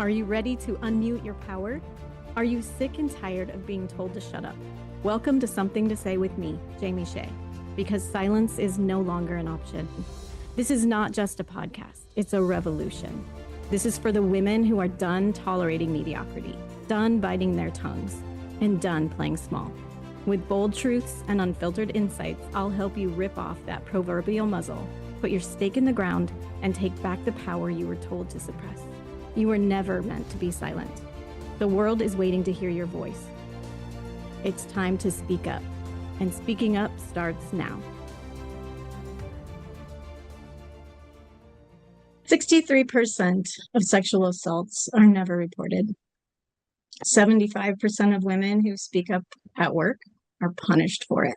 Are you ready to unmute your power? Are you sick and tired of being told to shut up? Welcome to Something to Say with me, Jamie Shae, because silence is no longer an option. This is not just a podcast, it's a revolution. This is for the women who are done tolerating mediocrity, done biting their tongues, and done playing small. With bold truths and unfiltered insights, I'll help you rip off that proverbial muzzle, put your stake in the ground, and take back the power you were told to suppress. You were never meant to be silent. The world is waiting to hear your voice. It's time to speak up, and speaking up starts now. 63% of sexual assaults are never reported. 75% of women who speak up at work are punished for it.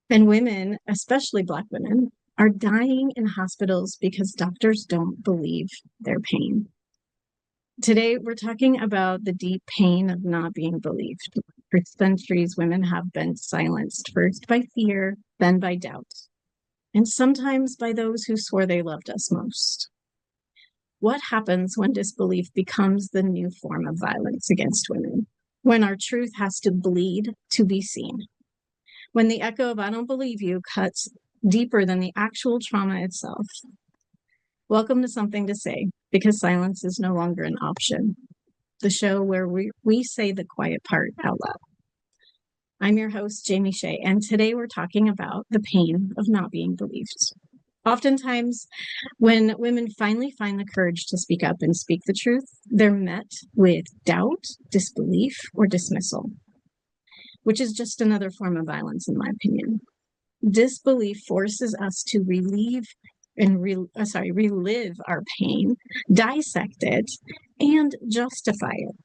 And women, especially Black women, are dying in hospitals because doctors don't believe their pain. Today, we're talking about the deep pain of not being believed. For centuries, women have been silenced, first by fear, then by doubt, and sometimes by those who swore they loved us most. What happens when disbelief becomes the new form of violence against women? When our truth has to bleed to be seen? When the echo of "I don't believe you" cuts deeper than the actual trauma itself? Welcome to Something to Say, because silence is no longer an option. The show where we say the quiet part out loud. I'm your host, Jamie Shae, and today we're talking about the pain of not being believed. Oftentimes, when women finally find the courage to speak up and speak the truth, they're met with doubt, disbelief, or dismissal, which is just another form of violence, in my opinion. Disbelief forces us to relive our pain, dissect it, and justify it.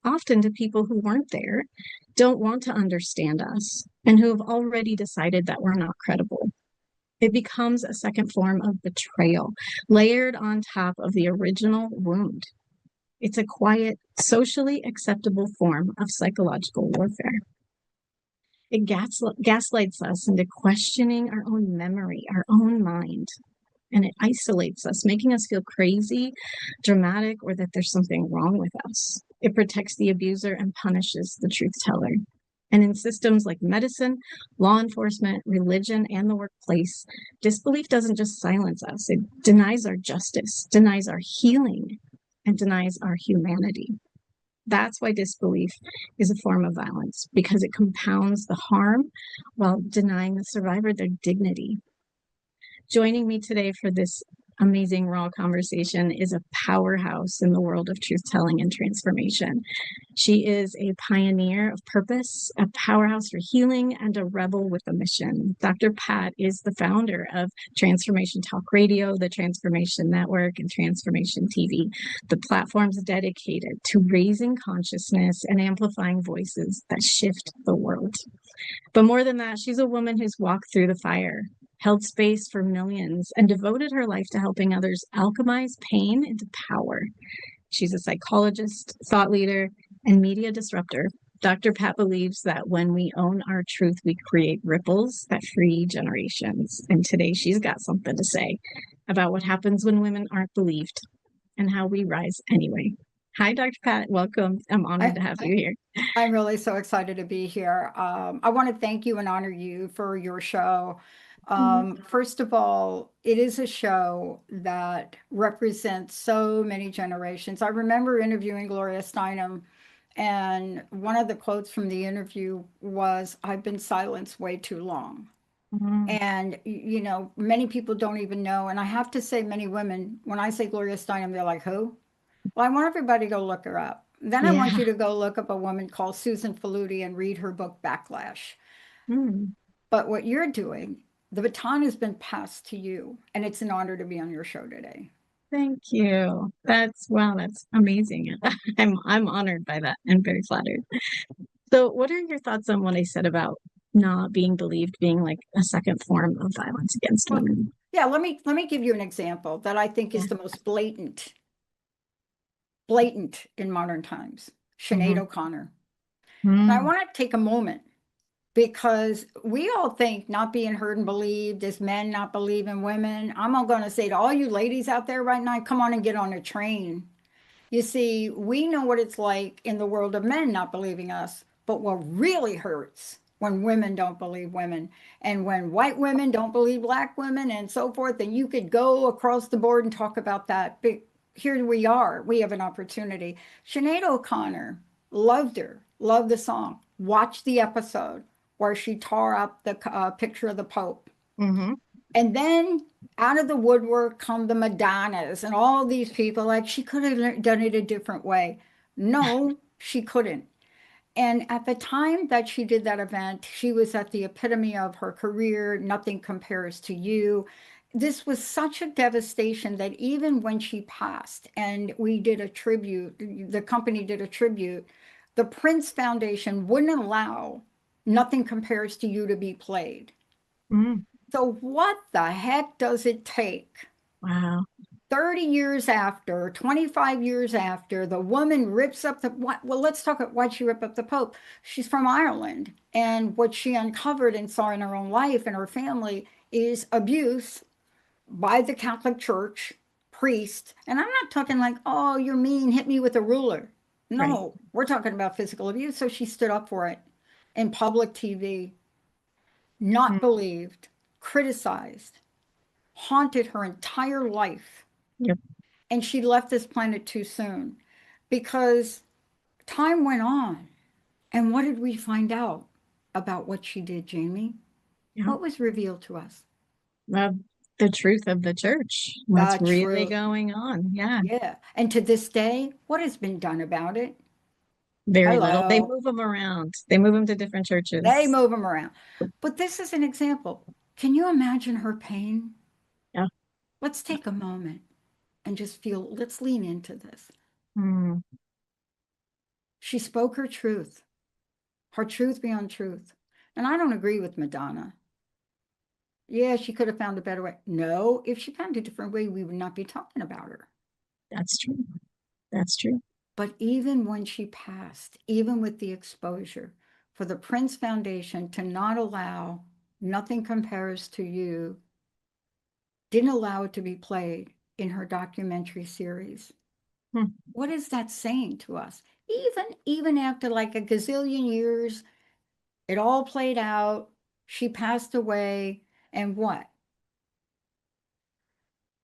Often to people who weren't there, don't want to understand us, and who have already decided that we're not credible. It becomes a second form of betrayal, layered on top of the original wound. It's a quiet, socially acceptable form of psychological warfare. It gaslights us into questioning our own memory, our own mind, and it isolates us, making us feel crazy, dramatic, or that there's something wrong with us. It protects the abuser and punishes the truth teller. And in systems like medicine, law enforcement, religion, and the workplace, disbelief doesn't just silence us. It denies our justice, denies our healing, and denies our humanity. That's why disbelief is a form of violence, because it compounds the harm while denying the survivor their dignity. Joining me today for this amazing raw conversation is a powerhouse in the world of truth-telling and transformation. She is a pioneer of purpose, a powerhouse for healing, and a rebel with a mission. Dr. Pat is the founder of Transformation Talk Radio, the Transformation Network, and Transformation TV, the platforms dedicated to raising consciousness and amplifying voices that shift the world. But more than that, she's a woman who's walked through the fire, held space for millions, and devoted her life to helping others alchemize pain into power. She's a psychologist, thought leader, and media disruptor. Dr. Pat believes that when we own our truth, we create ripples that free generations. And today she's got something to say about what happens when women aren't believed and how we rise anyway. Hi, Dr. Pat. Welcome. I'm honored to have you here. I'm really so excited to be here. I want to thank you and honor you for your show. First of all, it is a show that represents so many generations. I remember interviewing Gloria Steinem, and one of the quotes from the interview was, "I've been silenced way too long." And, you know, many people don't even know. And I have to say, many women, when I say Gloria Steinem, they're like, who? Well, I want everybody to go look her up. Then I want you to go look up a woman called Susan Faludi and read her book, Backlash. But what you're doing, the baton has been passed to you, and it's an honor to be on your show today. Thank you. That's amazing. I'm honored by that and very flattered. So what are your thoughts on what I said about not being believed being like a second form of violence against women? Yeah, let me give you an example that I think is the most blatant in modern times. Sinead O'Connor. And I want to take a moment, because we all think not being heard and believed is men not believing women. I'm all going to say to all you ladies out there right now, come on and get on a train You see, we know what it's like in the world of men not believing us, but what really hurts when women don't believe women and when white women don't believe black women and so forth. And you could go across the board and talk about that. But here we are. We have an opportunity. Sinead O'Connor, loved her, loved the song, watched the episode where she tore up the picture of the Pope. Mm-hmm. And then out of the woodwork come the Madonnas and all these people. Like, she could have done it a different way. No, she couldn't. And at the time that she did that event, she was at the epitome of her career. Nothing compares to you. This was such a devastation that even when she passed and we did a tribute, the company did a tribute, the Prince Foundation wouldn't allow Nothing Compares to You to be played. Mm. So, what the heck does it take? Wow. 30 years after, 25 years after, the woman rips up the, well, let's talk about why she ripped up the Pope. She's from Ireland. And what she uncovered and saw in her own life and her family is abuse by the Catholic Church, priest. And I'm not talking like, oh, you're mean, hit me with a ruler. Right. No, we're talking about physical abuse. So she stood up for it in public TV, not Mm. believed, criticized, haunted her entire life. Yep. And she left this planet too soon because time went on. And what did we find out about what she did, Jamie? Yeah. What was revealed to us? Well, the truth of the church, what's The really truth. going on. Yeah. Yeah. And to this day, what has been done about it? Very little. They Hello. move them around. They move them to different They churches. move them around. But this is an example. Can you imagine her pain? Yeah. Let's take a moment and just feel, let's lean into this. Mm. She spoke her truth beyond truth. And I don't agree with Madonna. Yeah, she could have found a better way. No, if she found a different way, we would not be talking about her. That's true. That's true. But even when she passed, even with the exposure, for the Prince Foundation to not allow Nothing Compares to You, didn't allow it to be played in her documentary series. Hmm. What is that saying to us? Even after like a gazillion years, it all played out, she passed away, and what?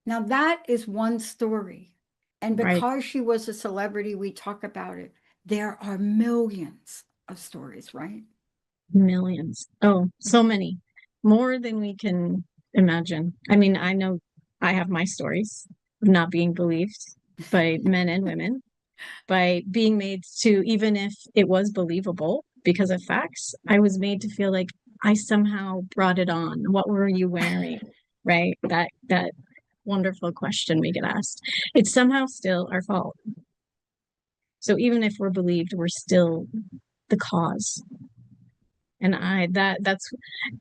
Now, that is one story. And Right. because she was a celebrity, we talk about it. There are millions of stories, right? Millions. Oh, so many. More than we can imagine. I mean, I know I have my stories of not being believed by men and women, by being made to, even if it was believable because of facts, I was made to feel like I somehow brought it on. What were you wearing? Right? That wonderful question we get asked. It's somehow still our fault. So even if we're believed, we're still the cause. And that's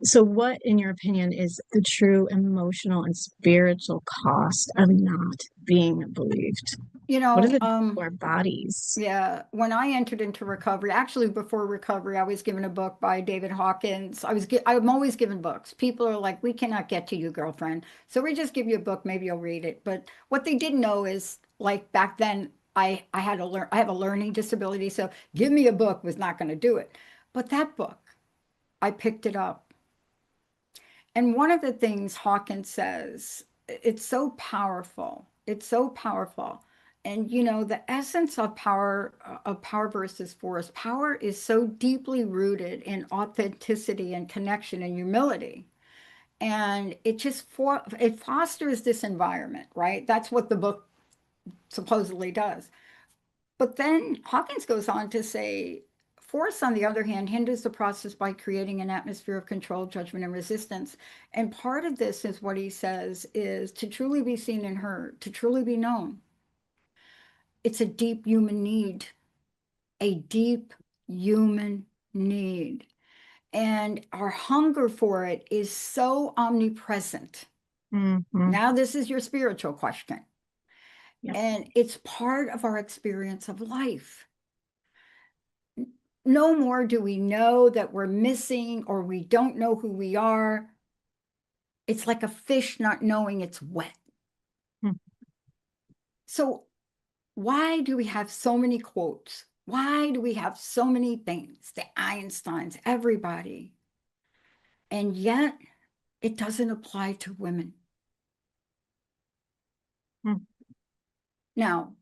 so what, in your opinion, is the true emotional and spiritual cost of not being believed? You What does know, it do to our bodies? yeah, when I entered into recovery, actually before recovery, I was given a book by David Hawkins. I'm always given books. People are like, "We cannot get to you, girlfriend." So we just give you a book, maybe you'll read it. But what they didn't know is like back then I had to learn I have a learning disability, so give me a book was not going to do it. But that book, I picked it up. And one of the things Hawkins says, it's so powerful. It's so powerful. And you know, the essence of power versus force, power is so deeply rooted in authenticity and connection and humility. And it fosters this environment, right? That's what the book supposedly does. But then Hawkins goes on to say, force, on the other hand, hinders the process by creating an atmosphere of control, judgment, and resistance. And part of this is what he says is to truly be seen and heard, to truly be known. It's a deep human need, a deep human need. And our hunger for it is so omnipresent. Mm-hmm. Now, this is your spiritual question. Yep. And it's part of our experience of life. No more do we know that we're missing or we don't know who we are. It's like a fish not knowing it's wet. Mm. So Why do we have so many quotes? Why do we have so many things? The Einsteins, everybody. And yet it doesn't apply to women. Hmm. Now,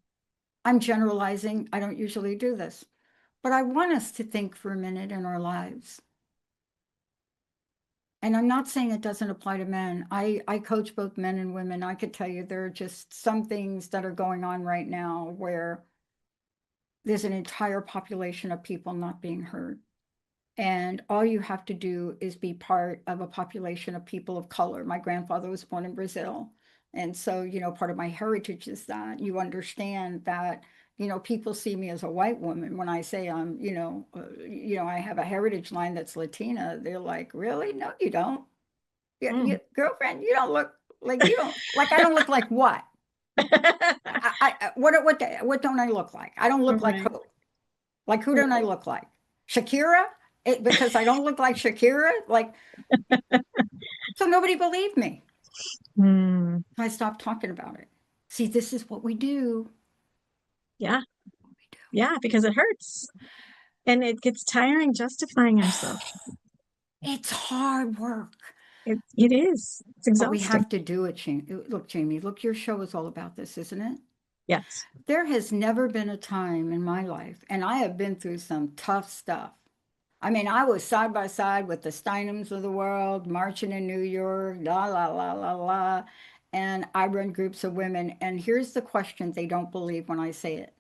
I'm generalizing. I don't usually do this, but I want us to think for a minute in our lives. And I'm not saying it doesn't apply to men. I coach both men and women. I could tell you there are just some things that are going on right now where there's an entire population of people not being heard. And all you have to do is be part of a population of people of color. My grandfather was born in Brazil. And so, part of my heritage is that you understand that, people see me as a white woman when I say I'm, I have a heritage line that's Latina. They're like, really? No, you don't. Mm. Girlfriend, you don't look like you don't like I don't look like what? What don't I look like? I don't look like Right. who? Like who don't I Right. look like? Shakira? Because I don't look like Shakira? Like, so nobody believed me. Mm. I stopped talking about it. See, this is what we do. Yeah. What we Yeah, because it hurts. And it gets tiring justifying do. ourselves. It's hard work, It is. It's but we exhausting. have to do it, Jamie. Look, Jamie, look, your show is all about this, isn't it? Yes. There has never been a time in my life, and I have been through some tough stuff. I mean, I was side by side with the Steinhams of the world, marching in New York, la, la, la, la, la. And I run groups of women. And here's the question they don't believe when I say it.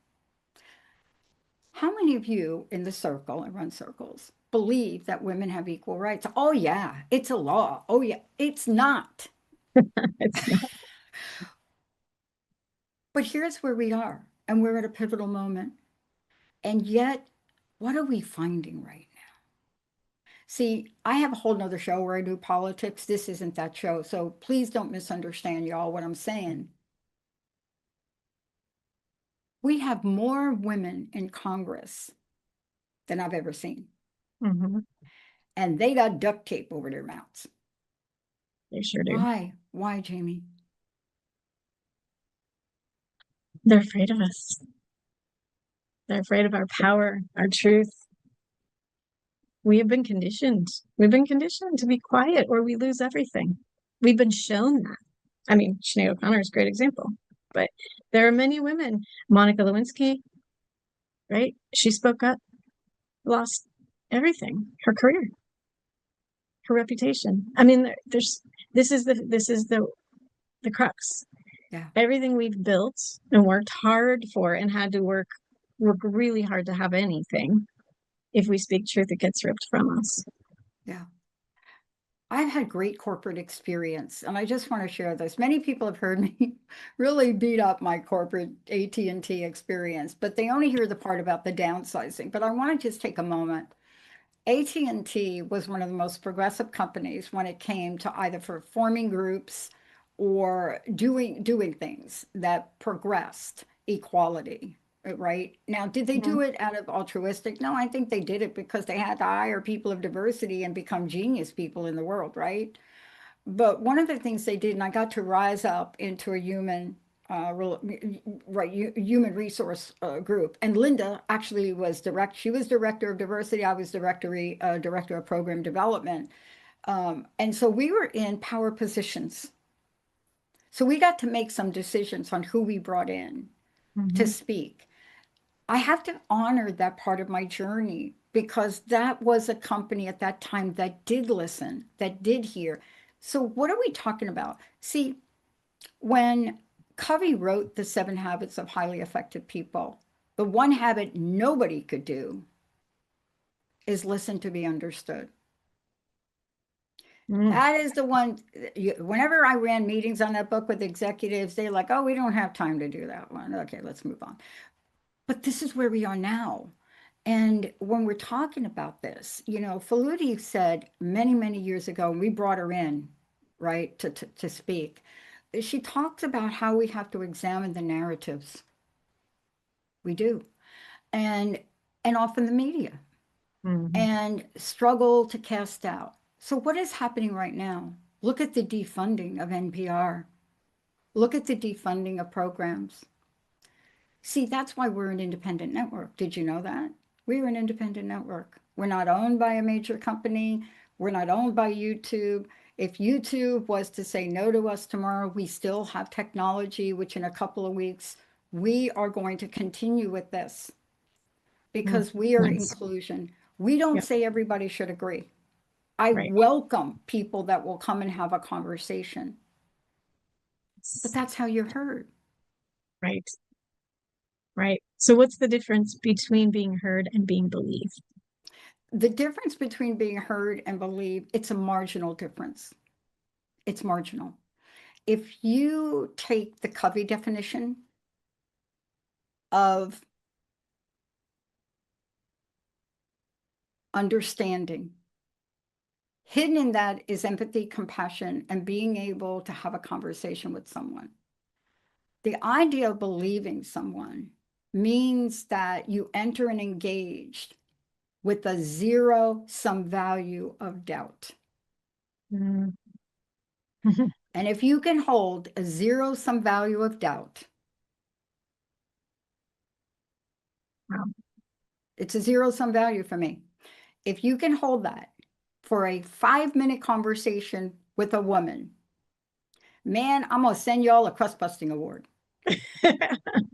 How many of you in the circle, I run circles, believe that women have equal rights? Oh, yeah, it's a law. Oh, yeah, it's not. It's not. But here's where we are, and we're at a pivotal moment. And yet, what are we finding right now? See, I have a whole nother show where I do politics. This isn't that show. So please don't misunderstand, y'all, what I'm saying. We have more women in Congress than I've ever seen. Hmm. And they got duct tape over their mouths. They sure do. Why? Why, Jamie? They're afraid of us. They're afraid of our power, our truth. We have been conditioned. We've been conditioned to be quiet or we lose everything. We've been shown that. I mean, Sinead O'Connor is a great example, but there are many women. Monica Lewinsky, right? She spoke up, lost everything, her career, her reputation. I mean, this is the crux. Yeah. Everything we've built and worked hard for and had to work really hard to have anything. If we speak truth, it gets ripped from us. Yeah. I've had great corporate experience, and I just want to share this. Many people have heard me really beat up my corporate AT&T experience, but they only hear the part about the downsizing. But I want to just take a moment. AT&T was one of the most progressive companies when it came to either for forming groups or doing things that progressed equality, right? Now, did they Yeah. do it out of altruistic? No, I think they did it because they had to hire people of diversity and become genius people in the world, right? But one of the things they did, and I got to rise up into a human resource group. And Linda actually she was director of diversity. I was director of program development. And so we were in power positions. So we got to make some decisions on who we brought in to Mm-hmm. speak. I have to honor that part of my journey because that was a company at that time that did listen, that did hear. So, what are we talking about? See, when Covey wrote The 7 Habits of Highly Effective People, the one habit nobody could do is listen to be understood. Mm. That is the one. Whenever I ran meetings on that book with executives, they're like, oh, we don't have time to do that one. Okay, let's move on. But this is where we are now. And when we're talking about this, Faludi said many, many years ago, and we brought her in, right, to speak. She talks about how we have to examine the narratives. We do. And often the media Mm-hmm. and struggle to cast out. So what is happening right now? Look at the defunding of NPR. Look at the defunding of programs. See, that's why we're an independent network. Did you know that? We're an independent network. We're not owned by a major company. We're not owned by YouTube. If YouTube was to say no to us tomorrow, we still have technology, which in a couple of weeks, we are going to continue with this Mm, because we are nice. inclusion. We don't Yep. say everybody should agree. I Right. welcome people that will come and have a conversation, but S- that's how you're heard. Right. Right. So what's the difference between being heard and being believed? The difference between being heard and believed, it's a marginal difference. It's marginal. If you take the Covey definition of understanding, hidden in that is empathy, compassion, and being able to have a conversation with someone. The idea of believing someone means that you enter and engage with a zero sum value of doubt. Mm. And if you can hold a zero sum value of doubt, Wow. it's a zero sum value for me. If you can hold that for a 5 minute conversation with a woman, man, I'm going to send y'all a crust busting award.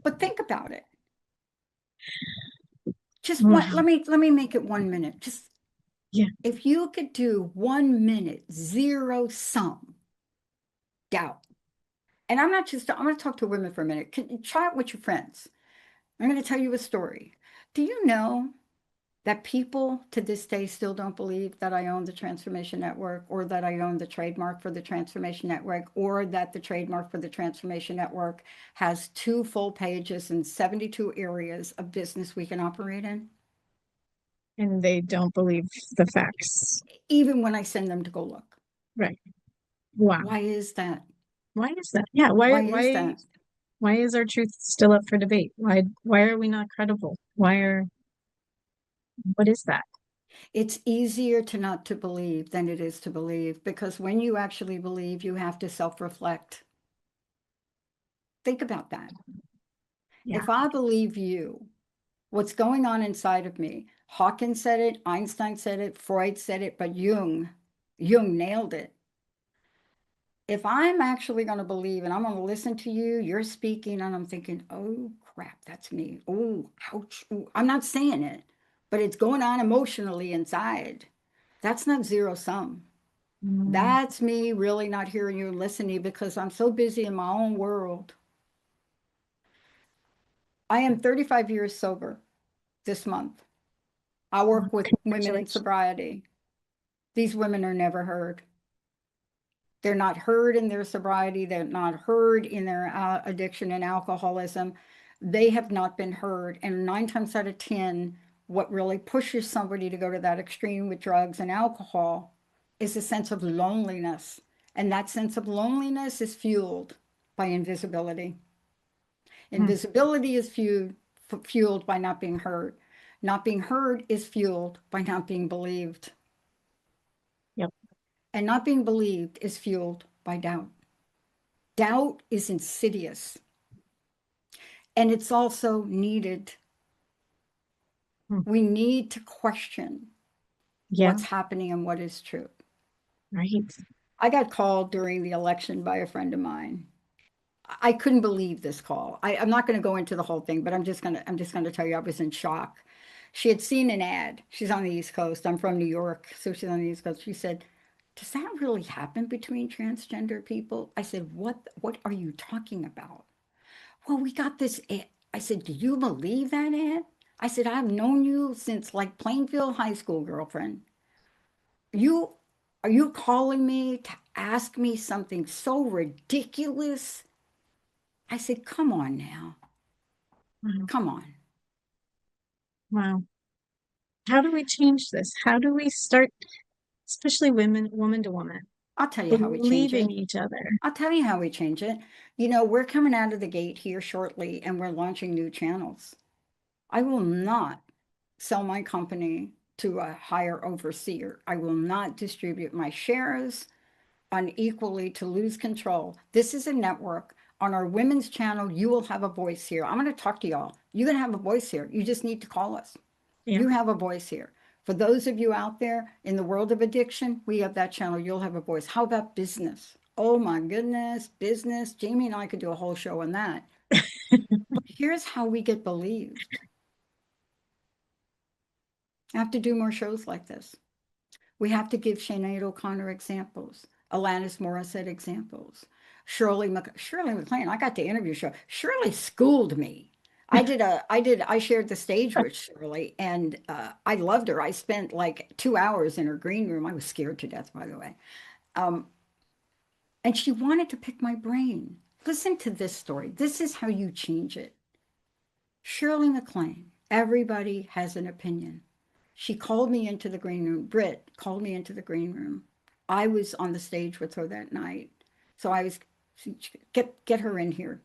But think about it. Just Wow. one, let me make it 1 minute. Just Yeah. if you could do 1 minute, zero sum doubt. And I'm going to talk to women for a minute. Try it with your friends. I'm going to tell you a story. Do you know that people to this day still don't believe that I own the Transformation Network or that I own the trademark for the Transformation Network or that the trademark for the Transformation Network has 2 full pages and 72 areas of business we can operate in, And they don't believe the facts. even when I send them to go look? Right. Wow. Why is that? Why is that? Yeah. Why is that? Why is our truth still up for debate? Why are we not credible? What is that? It's easier to not to believe than it is to believe because when you actually believe, you have to self-reflect. Think about that. Yeah. If I believe you, what's going on inside of me? Hawkins said it, Einstein said it, Freud said it, but Jung nailed it. If I'm actually going to believe and I'm going to listen to you, you're speaking, and I'm thinking, oh crap, that's me. Oh, ouch. Ooh. I'm not saying it, but it's going on emotionally inside. That's not zero sum. Mm, That's me really not hearing you and listening because I'm so busy in my own world. I am 35 years sober this month. I work with women in congratulations. sobriety. These women are never heard. They're not heard in their sobriety. They're not heard in their addiction and alcoholism. They have not been heard. And 9 times out of 10, what really pushes somebody to go to that extreme with drugs and alcohol is a sense of loneliness. And that sense of loneliness is fueled by invisibility. Mm, Invisibility is fueled by not being heard. Not being heard is fueled by not being believed. yep. And not being believed is fueled by doubt. Doubt is insidious and it's also needed. Mm, We need to question yeah. what's happening and what is true. Right. I got called during the election by a friend of mine. I couldn't believe this call. I'm not going to go into the whole thing, but I'm just going to tell you I was in shock. She had seen an ad. She's on the East Coast. I'm from New York, so she's on the East Coast. She said, "Does that really happen between transgender people?" I said, "What are you talking about?" "Well, we got this ad." I said, "Do you believe that ad?" I said, "I've known you since like Plainfield High School, girlfriend. You are you calling me to ask me something so ridiculous?" I said, "Come on now. Wow. Come on." Wow. How do we change this? How do we start, especially woman to woman, I'll tell you how we change believing it. each other? I'll tell you how we change it. We're coming out of the gate here shortly and we're launching new channels. I will not sell my company to a higher overseer. I will not distribute my shares unequally to lose control. This is a network. on our women's channel, you will have a voice here. I'm going to talk to y'all. You're going to have a voice here. You just need to call us. Yeah. You have a voice here. For those of you out there in the world of addiction, we have that channel. You'll have a voice. How about business? Oh my goodness, business. Jamie and I could do a whole show on that. Here's how we get believed. I have to do more shows like this. We have to give Sinead O'Connor examples, Alanis Morissette examples, Shirley MacLaine. I got to interview Shirley. Shirley schooled me. I shared the stage with Shirley, and I loved her. I spent like 2 hours in her green room. I was scared to death, by the way. And she wanted to pick my brain. Listen to this story. This is how you change it. Shirley MacLaine, everybody has an opinion. She called me into the green room. Britt called me into the green room. I was on the stage with her that night. So I was, get her in here.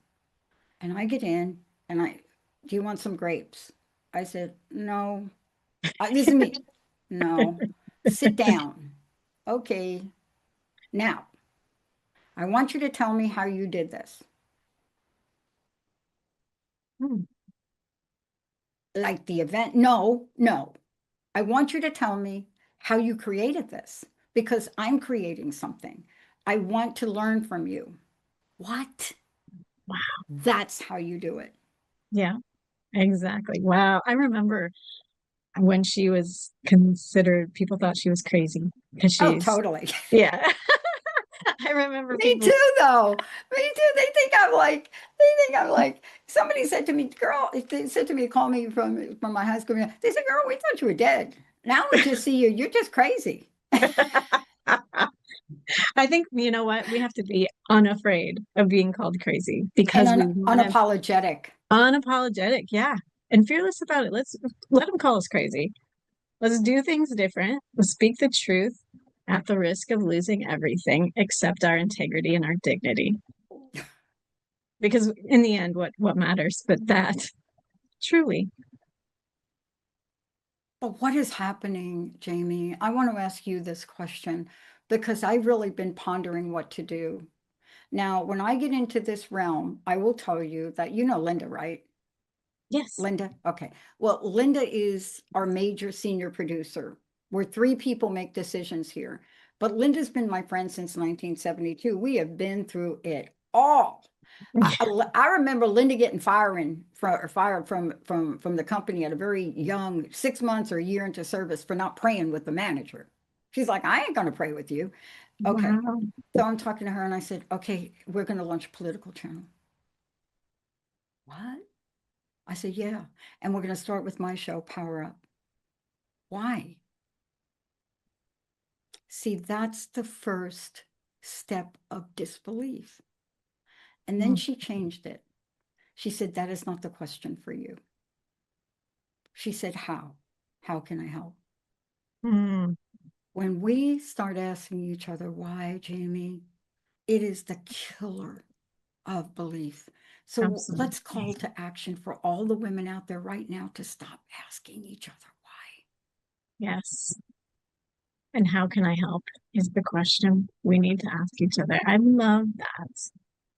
And I get in and do you want some grapes? I said, no. This is me. No. Sit down. Okay. Now, I want you to tell me how you did this. Like the event? No, no. I want you to tell me how you created this because I'm creating something. I want to learn from you. What? Wow. That's how you do it. Yeah, exactly. Wow. I remember when she was considered, people thought she was crazy because Oh, she's, totally. yeah. I remember Me people. too, though. Me too. They think I'm like, somebody said to me, girl, they said to me, call me from my high school. They said, girl, we thought you were dead. Now we just see you. You're just crazy. I think, you know what? We have to be unafraid of being called crazy And because we want to unapologetic. unapologetic. Yeah. And fearless about it. Let's let them call us crazy. Let's do things different. Let's speak the truth at the risk of losing everything except our integrity and our dignity. Because in the end, what matters? But that truly. But what is happening, Jamie? I want to ask you this question because I've really been pondering what to do. Now, when I get into this realm, I will tell you that you know Linda, right? Yes. Linda? Okay. Well, Linda is our major senior producer. We're three people make decisions here. But Linda's been my friend since 1972. We have been through it all. I remember Linda getting fired from the company at a very young 6 months or a year into service for not praying with the manager. She's like, I ain't going to pray with you. Okay. Wow. So I'm talking to her and I said, okay, we're going to launch a political channel. What? I said, yeah. And we're going to start with my show, Power Up. Why? See, that's the first step of disbelief. And then she changed it. She said, that is not the question for you. She said, how? How can I help? Mm, When we start asking each other why, Jamie, it is the killer of belief. So let's call absolutely. to action for all the women out there right now to stop asking each other why. Yes. And how can I help is the question we need to ask each other. I love that.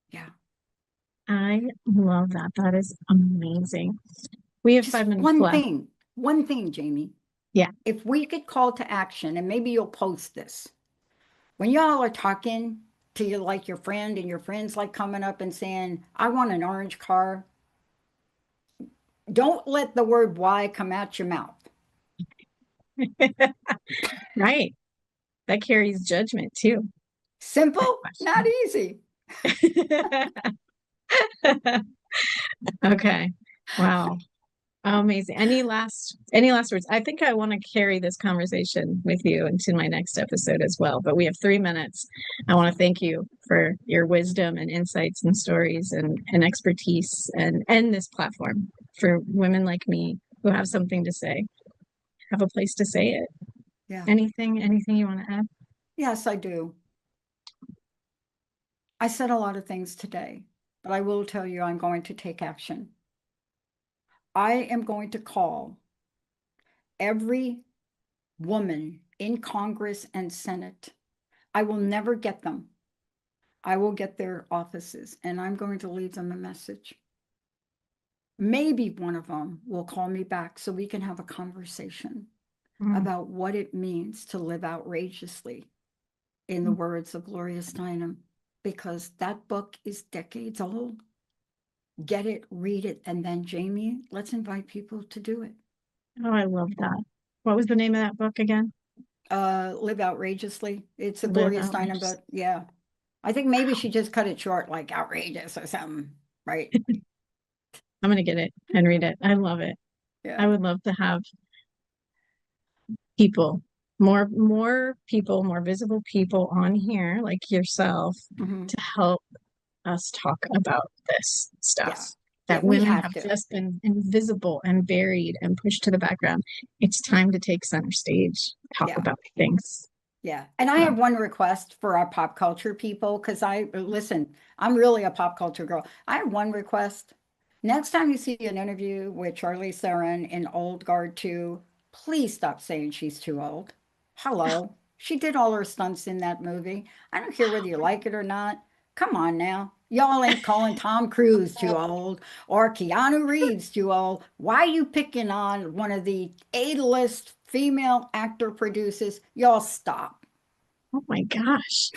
Yeah. I love that. That is amazing. We have Just 5 minutes left. one thing, Jamie. Yeah. If we get called to action, and maybe you'll post this, when y'all are talking to your friend and your friends like coming up and saying, I want an orange car, don't let the word why come out your mouth. Right. That carries judgment too. That Simple, not question. easy. Okay. Wow. Amazing. Any last words? I think I want to carry this conversation with you into my next episode as well, but we have 3 minutes. I want to thank you for your wisdom and insights and stories and expertise and this platform for women like me who have something to say, have a place to say it. Yeah. Anything you want to add? Yes, I do. I said a lot of things today, but I will tell you I'm going to take action. I am going to call every woman in Congress and Senate. I will never get them. I will get their offices and I'm going to leave them a message. Maybe one of them will call me back so we can have a conversation about what it means to live outrageously, in the words of Gloria Steinem, because that book is decades old. Get it, read it, and then, Jamie, let's invite people to do it. Oh, I love that. What was the name of that book again? Live Outrageously. It's a Live Gloria Steinem Outrageous. book. Yeah. I think maybe she just cut it short, like outrageous or something, right? I'm going to get it and read it. I love it. I Yeah. would love to have people, more people, more visible people on here like yourself Mhm. to help us talk about this stuff Yeah. Yeah, that we women have have to. just been invisible and buried and pushed to the background. It's time to take center stage, talk Yeah. about things. Yeah. And I So, have one request for our pop culture people, because listen, I'm really a pop culture girl. I have one request. Next time you see an interview with Charlize Theron in Old Guard 2, please stop saying she's too old. Hello. She did all her stunts in that movie. I don't care whether you like it or not. Come on now. Y'all ain't calling Tom Cruise too old or Keanu Reeves too old. Why are you picking on one of the A-list female actor producers? Y'all stop. oh my gosh.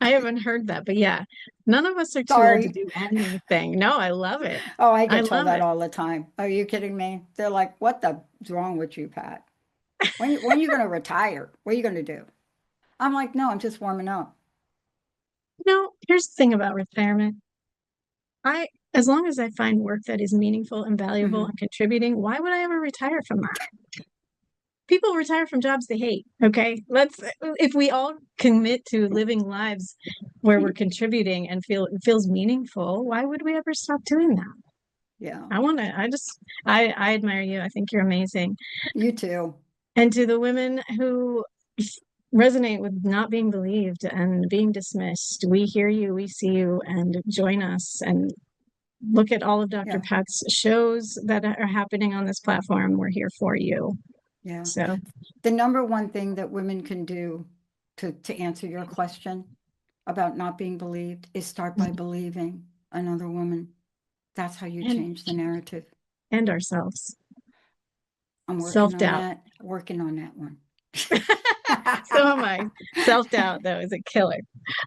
I haven't heard that, but yeah, none of us are too old to Sorry. do anything. No, I love it. Oh, I I get told love that it. all the time. Are you kidding me? They're like, what the wrong with you, Pat? When you going to retire? What are you going to do? I'm like, no, I'm just warming up. Here's the thing about retirement. As long as I find work that is meaningful and valuable Mhm. and contributing, why would I ever retire from that? People retire from jobs they hate. Okay. If we all commit to living lives where we're contributing and it feels meaningful, why would we ever stop doing that? Yeah. I admire you. I think you're amazing. You too. And to the women who resonate with not being believed and being dismissed, we hear you, we see you, and join us and look at all of Dr. Yeah. Pat's shows that are happening on this platform. We're here for you. Yeah. So, The number one thing that women can do to answer your question about not being believed is start by believing another woman. That's how you and change the narrative. and ourselves. I'm working on Self-doubt. that, working on that one. So am I. Self-doubt, though, is a killer.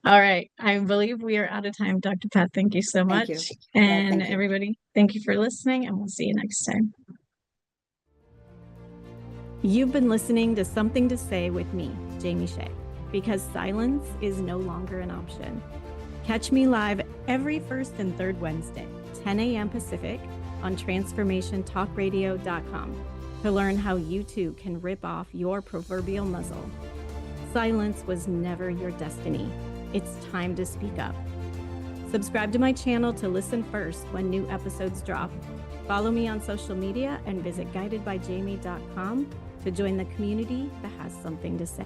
All right. I believe we are out of time. Dr. Pat, thank you so Thank you. much. Yeah, And thank you. everybody, thank you for listening, and we'll see you next time. You've been listening to Something to Say with me, Jamie Shae, because silence is no longer an option. Catch me live every first and third Wednesday, 10 a.m. Pacific, on transformationtalkradio.com to learn how you too can rip off your proverbial muzzle. Silence was never your destiny. It's time to speak up. Subscribe to my channel to listen first when new episodes drop. Follow me on social media and visit guidedbyjamie.com to join the community that has something to say.